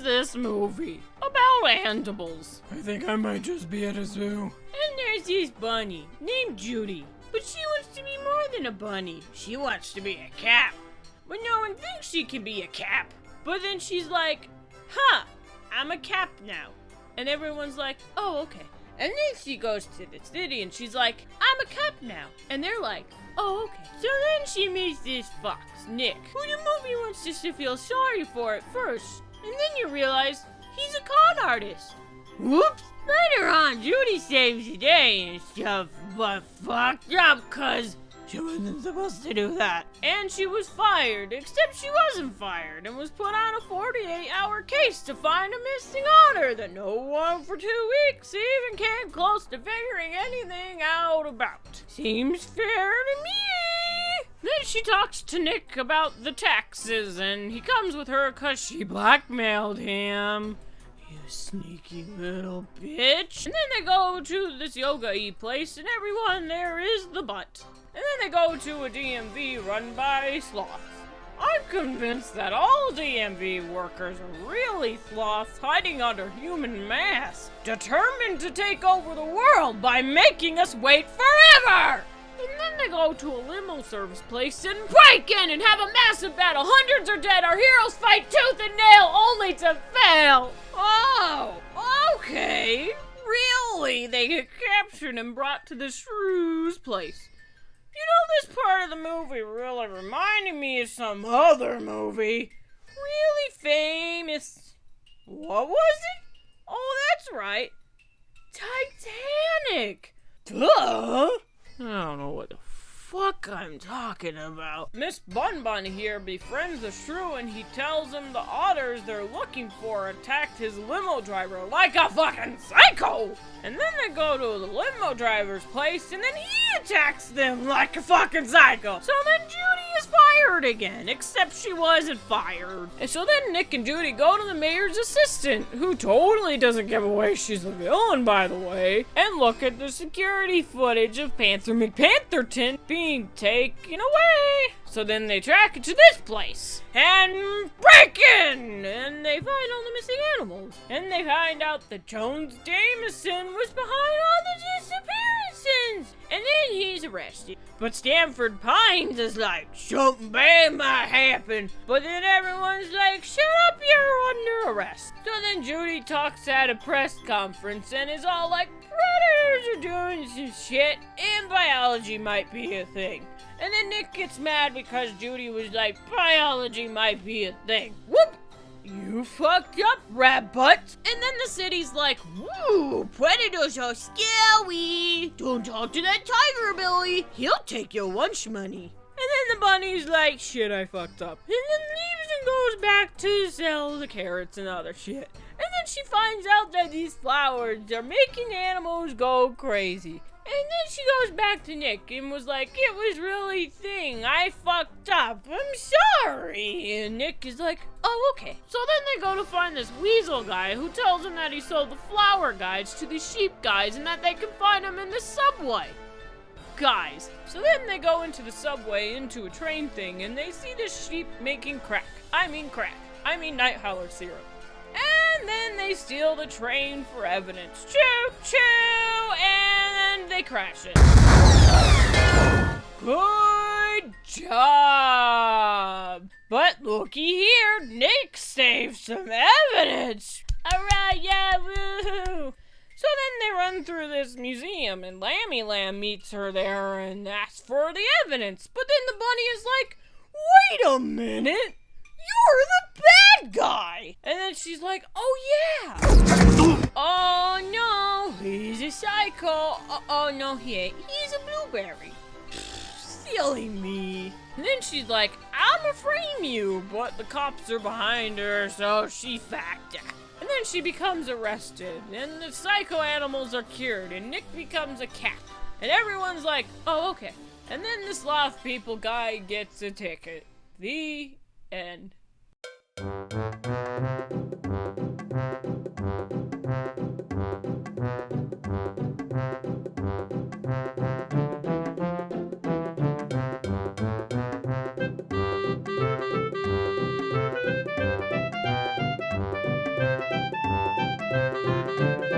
this movie about animals. I think I might just be at a zoo. And there's this bunny named Judy. But she wants to be more than a bunny. She wants to be a cap. But no one thinks she can be a cap. But then she's like, I'm a cap now. And everyone's like, oh, okay. And then she goes to the city and she's like, I'm a cap now. And they're like, oh, okay. So then she meets this fox, Nick, who the movie wants us to feel sorry for at first. And then you realize he's a con artist. Whoops. Later on, Judy saves the day and stuff, but fucked up cause she wasn't supposed to do that. And she was fired, except she wasn't fired and was put on a 48-hour case to find a missing honor that no one for 2 weeks even came close to figuring anything out about. Seems fair to me. Then she talks to Nick about the taxes and he comes with her cause she blackmailed him. You sneaky little bitch. And then they go to this yoga-y place and everyone there is the butt. And then they go to a DMV run by sloths. I'm convinced that all DMV workers are really sloths hiding under human masks, determined to take over the world by making us wait forever! And then they go to a limo service place and break in and have a massive battle. Hundreds are dead. Our heroes fight tooth and nail only to fail. Oh, okay. Really? They get captured and brought to the Shrew's place. You know, this part of the movie really reminded me of some other movie. Really famous. What was it? Oh, that's right. Titanic. Duh. I don't know what the fuck I'm talking about. Miss Bun Bun here befriends the shrew and he tells him the otters they're looking for attacked his limo driver like a fucking psycho! And then they go to the limo driver's place and then he attacks them like a fucking psycho! So then Judy is fired again, except she wasn't fired. And so then Nick and Judy go to the mayor's assistant, who totally doesn't give away she's a villain, by the way, and look at the security footage of Panther McPantherton being taken away. So then they track it to this place and break in, and they find all the missing animals. And they find out that Jones Jameson was behind all the disappearances. And then he's arrested. But Stanford Pines is like, something bad might happen. But then everyone's like, shut up, you're under arrest. So then Judy talks at a press conference and is all like, predators are doing some shit, and biology might be a thing. And then Nick gets mad because Judy was like, biology might be a thing. Whoop! You fucked up, rat butt. And then the city's like, woo, predators are scary. Don't talk to that tiger, Billy. He'll take your lunch money. And then the bunny's like, shit, I fucked up. And then leaves and goes back to sell the carrots and other shit. And then she finds out that these flowers are making animals go crazy. And then she goes back to Nick and was like, it was really thing. I fucked up. I'm sorry. And Nick is like, oh, okay. So then they go to find this weasel guy who tells them that he sold the flower guides to the sheep guys and that they can find them in the subway. Guys. So then they go into the subway into a train thing and they see the sheep making crack. I mean night howler syrup. And then they steal the train for evidence. Choo choo! And they crash it. Good job! But looky here, Nick saved some evidence. Alright, yeah, woohoo! So then they run through this museum and Lammy Lamb meets her there and asks for the evidence. But then the bunny is like, wait a minute! You're the bad guy! And then she's like, oh yeah! Oh no, he's a psycho. Oh no, he ain't. He's a blueberry. Silly me. And then she's like, I'ma frame you. But the cops are behind her, so she fucked up. And then she becomes arrested. And the psycho animals are cured. And Nick becomes a cat. And everyone's like, oh, okay. And then the sloth people guy gets a ticket. The end. Zootopia.